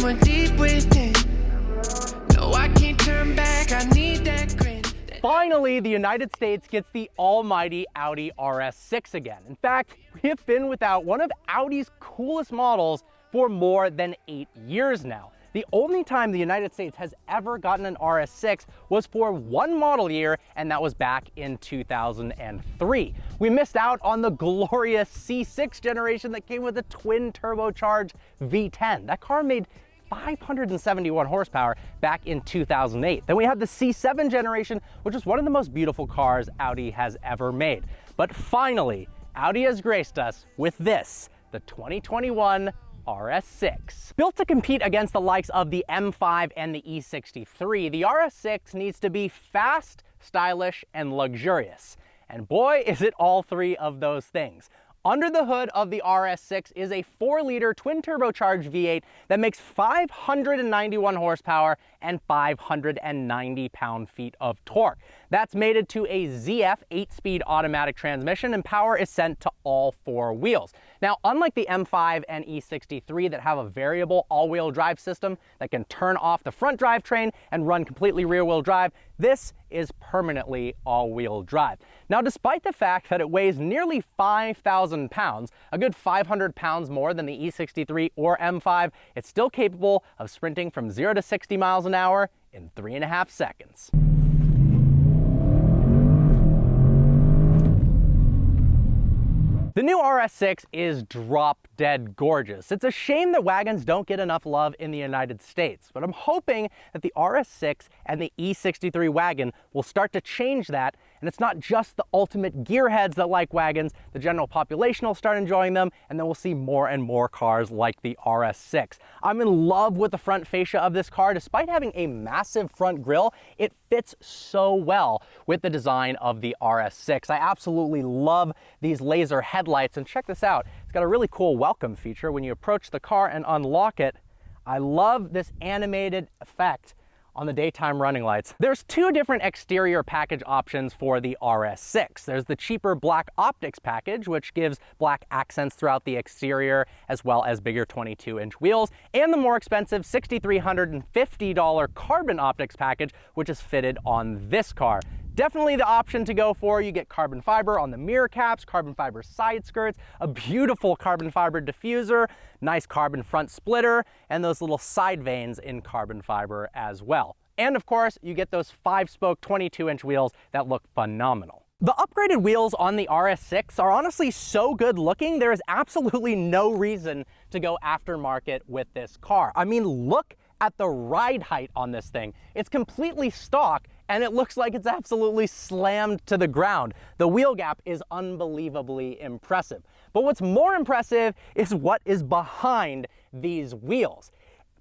went deep within. No, I can't turn back, I need that grin. Finally, the United States gets the almighty Audi RS6 again. In fact, we have been without one of Audi's coolest models for more than 8 years now. The only time the United States has ever gotten an RS6 was for one model year, and that was back in 2003. We missed out on the glorious C6 generation that came with a twin turbocharged V10. That car made 571 horsepower back in 2008. Then we had the C7 generation, which is one of the most beautiful cars Audi has ever made. But finally, Audi has graced us with this, the 2021 RS6. Built to compete against the likes of the M5 and the E63, the RS6 needs to be fast, stylish, and luxurious. And boy, is it all three of those things. Under the hood of the RS6 is a 4-liter twin turbocharged V8 that makes 591 horsepower and 590 pound-feet of torque. That's mated to a ZF 8-speed automatic transmission, and power is sent to all 4 wheels. Now, unlike the M5 and E63 that have a variable all-wheel drive system that can turn off the front drivetrain and run completely rear-wheel drive, this is permanently all-wheel drive. Now, despite the fact that it weighs nearly 5,000 pounds, a good 500 pounds more than the E63 or M5, it's still capable of sprinting from 0 to 60 miles an hour in 3.5 seconds. The new RS6 is drop-dead gorgeous. It's a shame that wagons don't get enough love in the United States, but I'm hoping that the RS6 and the E63 wagon will start to change that, and it's not just the ultimate gearheads that like wagons. The general population will start enjoying them, and then we'll see more and more cars like the RS6. I'm in love with the front fascia of this car. Despite having a massive front grille, it fits so well with the design of the RS6. I absolutely love these laser headlights, and check this out. It's got a really cool welcome feature when you approach the car and unlock it. I love this animated effect on the daytime running lights. There's 2 different exterior package options for the RS6. There's the cheaper black optics package, which gives black accents throughout the exterior, as well as bigger 22-inch wheels, and the more expensive $6,350 carbon optics package, which is fitted on this car. Definitely the option to go for. You get carbon fiber on the mirror caps, carbon fiber side skirts, a beautiful carbon fiber diffuser, nice carbon front splitter, and those little side vanes in carbon fiber as well. And of course, you get those 5-spoke 22-inch wheels that look phenomenal. The upgraded wheels on the RS6 are honestly so good looking, there is absolutely no reason to go aftermarket with this car. I mean, look at the ride height on this thing. It's completely stock, and it looks like it's absolutely slammed to the ground. The wheel gap is unbelievably impressive. But what's more impressive is what is behind these wheels.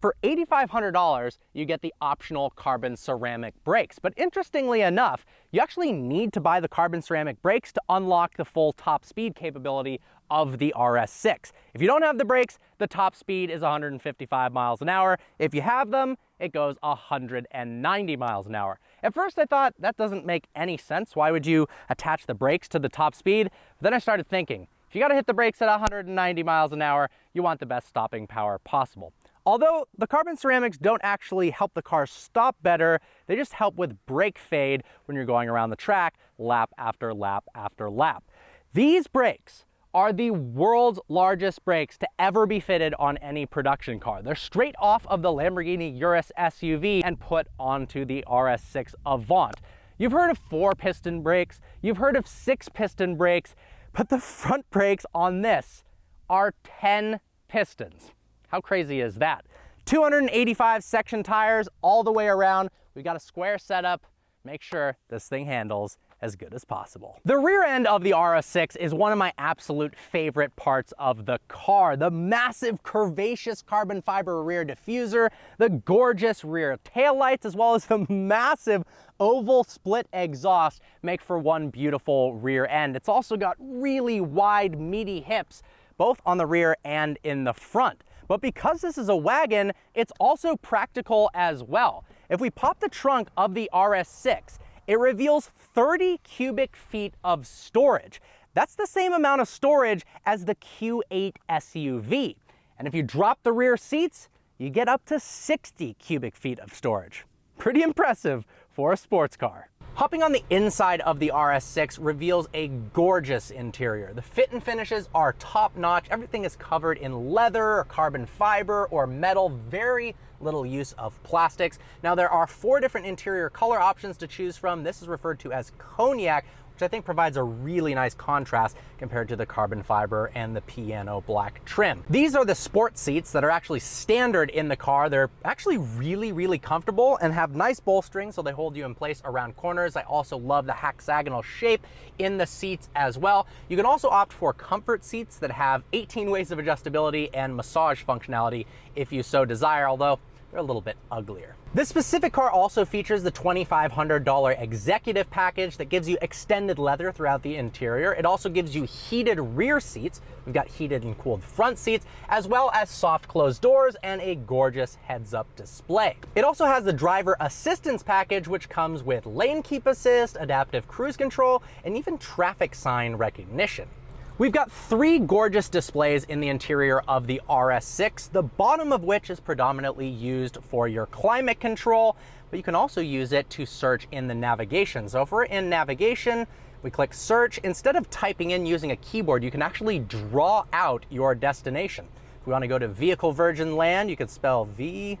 For $8,500, you get the optional carbon ceramic brakes. But interestingly enough, you actually need to buy the carbon ceramic brakes to unlock the full top speed capability of the RS6. If you don't have the brakes, the top speed is 155 miles an hour. If you have them, it goes 190 miles an hour. At first I thought that doesn't make any sense. Why would you attach the brakes to the top speed? But then I started thinking, if you gotta hit the brakes at 190 miles an hour, you want the best stopping power possible. Although the carbon ceramics don't actually help the car stop better, they just help with brake fade when you're going around the track, lap after lap after lap. These brakes are the world's largest brakes to ever be fitted on any production car. They're straight off of the Lamborghini Urus SUV and put onto the RS6 Avant. You've heard of 4-piston brakes, you've heard of 6-piston brakes, but the front brakes on this are 10 pistons. How crazy is that? 285 section tires all the way around. We've got a square setup. Make sure this thing handles as good as possible. The rear end of the RS6 is one of my absolute favorite parts of the car. The massive curvaceous carbon fiber rear diffuser, the gorgeous rear taillights, as well as the massive oval split exhaust make for one beautiful rear end. It's also got really wide, meaty hips, both on the rear and in the front. But because this is a wagon, it's also practical as well. If we pop the trunk of the RS6, it reveals 30 cubic feet of storage. That's the same amount of storage as the Q8 SUV. And if you drop the rear seats, you get up to 60 cubic feet of storage. Pretty impressive for a sports car. Hopping on the inside of the RS6 reveals a gorgeous interior. The fit and finishes are top-notch. Everything is covered in leather, or carbon fiber, or metal. Very little use of plastics. Now, there are 4 different interior color options to choose from. This is referred to as cognac, which I think provides a really nice contrast compared to the carbon fiber and the piano black trim. These are the sport seats that are actually standard in the car. They're actually really comfortable and have nice bolstering, so they hold you in place around corners. I also love the hexagonal shape in the seats as well. You can also opt for comfort seats that have 18 ways of adjustability and massage functionality if you so desire, although they're a little bit uglier. This specific car also features the $2,500 executive package that gives you extended leather throughout the interior. It also gives you heated rear seats. We've got heated and cooled front seats, as well as soft closed doors and a gorgeous heads-up display. It also has the driver assistance package, which comes with lane keep assist, adaptive cruise control, and even traffic sign recognition. We've got 3 gorgeous displays in the interior of the RS6, the bottom of which is predominantly used for your climate control, but you can also use it to search in the navigation. So if we're in navigation, we click search. Instead of typing in using a keyboard, you can actually draw out your destination. If we want to go to vehicle virgin land, you can spell V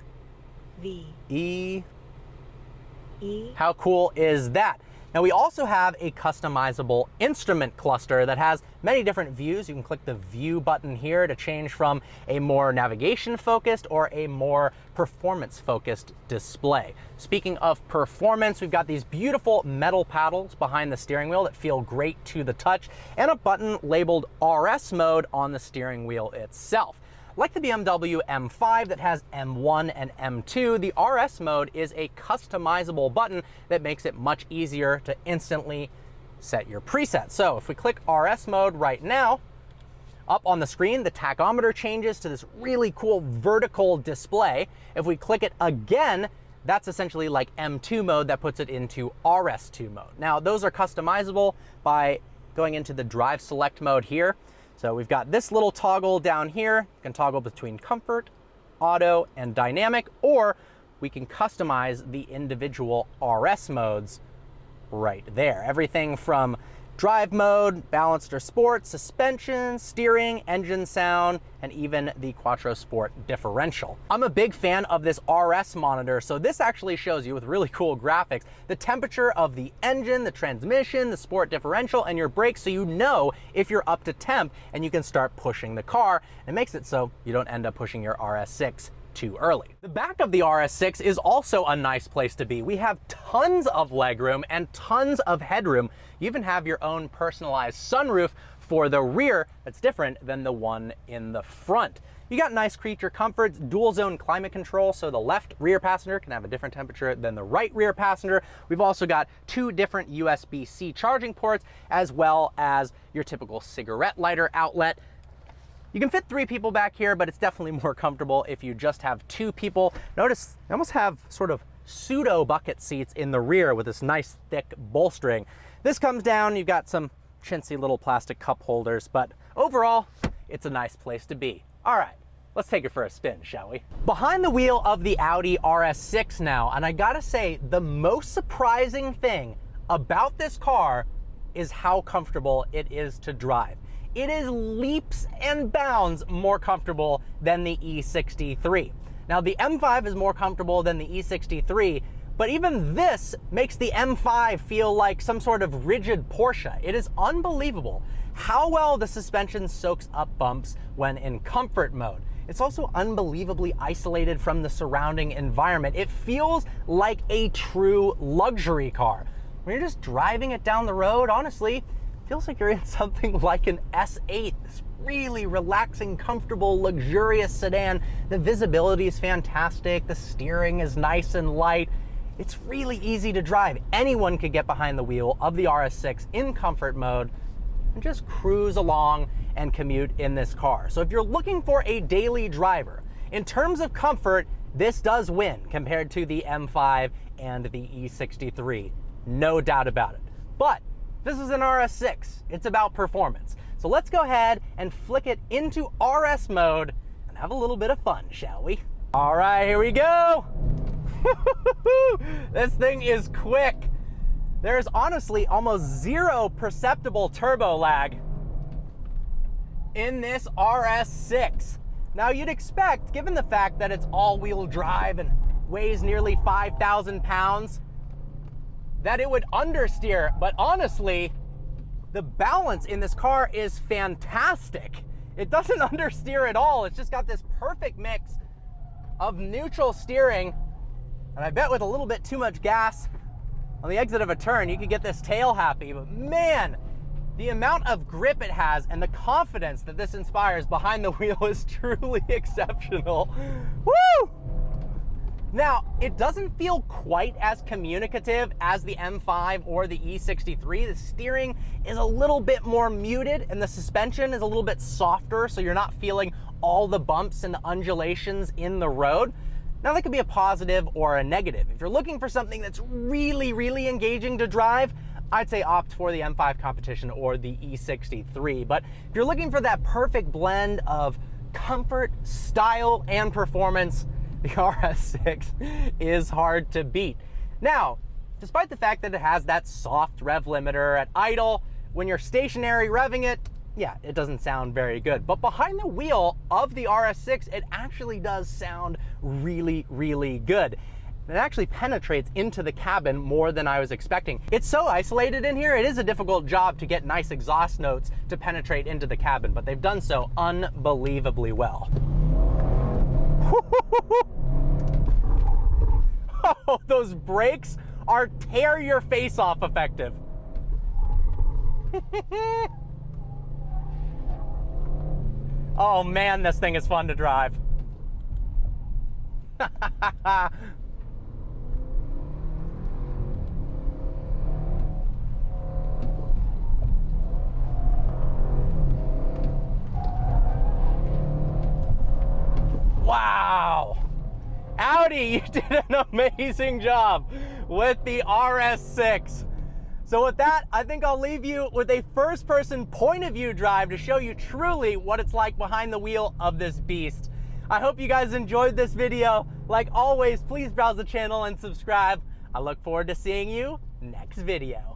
E. How cool is that? Now, we also have a customizable instrument cluster that has many different views. You can click the view button here to change from a more navigation focused or a more performance focused display. Speaking of performance, we've got these beautiful metal paddles behind the steering wheel that feel great to the touch, and a button labeled RS mode on the steering wheel itself. Like the BMW M5 that has M1 and M2, the RS mode is a customizable button that makes it much easier to instantly set your presets. So if we click RS mode right now, up on the screen, the tachometer changes to this really cool vertical display. If we click it again, that's essentially like M2 mode that puts it into RS2 mode. Now, those are customizable by going into the drive select mode here. So we've got this little toggle down here. You can toggle between comfort, auto, and dynamic, or we can customize the individual RS modes right there. Everything from drive mode, balanced or sport, suspension, steering, engine sound, and even the Quattro Sport differential. I'm a big fan of this RS monitor, so this actually shows you with really cool graphics the temperature of the engine, the transmission, the sport differential, and your brakes, so you know if you're up to temp and you can start pushing the car. It makes it so you don't end up pushing your RS6 too early. The back of the RS6 is also a nice place to be. We have tons of legroom and tons of headroom. You even have your own personalized sunroof for the rear that's different than the one in the front. You got nice creature comforts, dual zone climate control, so the left rear passenger can have a different temperature than the right rear passenger. We've also got 2 different USB-C charging ports, as well as your typical cigarette lighter outlet. You can fit 3 people back here, but it's definitely more comfortable if you just have 2 people. Notice they almost have sort of pseudo bucket seats in the rear with this nice thick bolstering. This comes down, you've got some chintzy little plastic cup holders, but overall, it's a nice place to be. All right, let's take it for a spin, shall we? Behind the wheel of the Audi RS6 now, and I gotta say, the most surprising thing about this car is how comfortable it is to drive. It is leaps and bounds more comfortable than the E63. Now, the M5 is more comfortable than the E63, but even this makes the M5 feel like some sort of rigid Porsche. It is unbelievable how well the suspension soaks up bumps when in comfort mode. It's also unbelievably isolated from the surrounding environment. It feels like a true luxury car. When you're just driving it down the road, honestly, feels like you're in something like an S8, this really relaxing, comfortable, luxurious sedan. The visibility is fantastic. The steering is nice and light. It's really easy to drive. Anyone could get behind the wheel of the RS6 in comfort mode and just cruise along and commute in this car. So if you're looking for a daily driver, in terms of comfort, this does win compared to the M5 and the E63. No doubt about it. But this is an RS6. It's about performance. So let's go ahead and flick it into RS mode and have a little bit of fun, shall we? All right, here we go. This thing is quick. There's honestly almost zero perceptible turbo lag in this RS6. Now you'd expect, given the fact that it's all-wheel drive and weighs nearly 5,000 pounds, that it would understeer, but honestly, the balance in this car is fantastic. It doesn't understeer at all. It's just got this perfect mix of neutral steering, and I bet with a little bit too much gas on the exit of a turn, you could get this tail happy, but man, the amount of grip it has and the confidence that this inspires behind the wheel is truly exceptional. Woo! Now, it doesn't feel quite as communicative as the M5 or the E63. The steering is a little bit more muted and the suspension is a little bit softer, so you're not feeling all the bumps and the undulations in the road. Now, that could be a positive or a negative. If you're looking for something that's really, really engaging to drive, I'd say opt for the M5 competition or the E63. But if you're looking for that perfect blend of comfort, style, and performance, the RS6 is hard to beat. Now, despite the fact that it has that soft rev limiter at idle, when you're stationary revving it, yeah, it doesn't sound very good. But behind the wheel of the RS6, it actually does sound really, really good. It actually penetrates into the cabin more than I was expecting. It's so isolated in here, it is a difficult job to get nice exhaust notes to penetrate into the cabin, but they've done so unbelievably well. Oh, those brakes are tear your face off effective. Oh man, this thing is fun to drive. Wow. Audi, you did an amazing job with the RS6. So with that, I think I'll leave you with a first-person point of view drive to show you truly what it's like behind the wheel of this beast. I hope you guys enjoyed this video. Like always, please browse the channel and subscribe. I look forward to seeing you next video.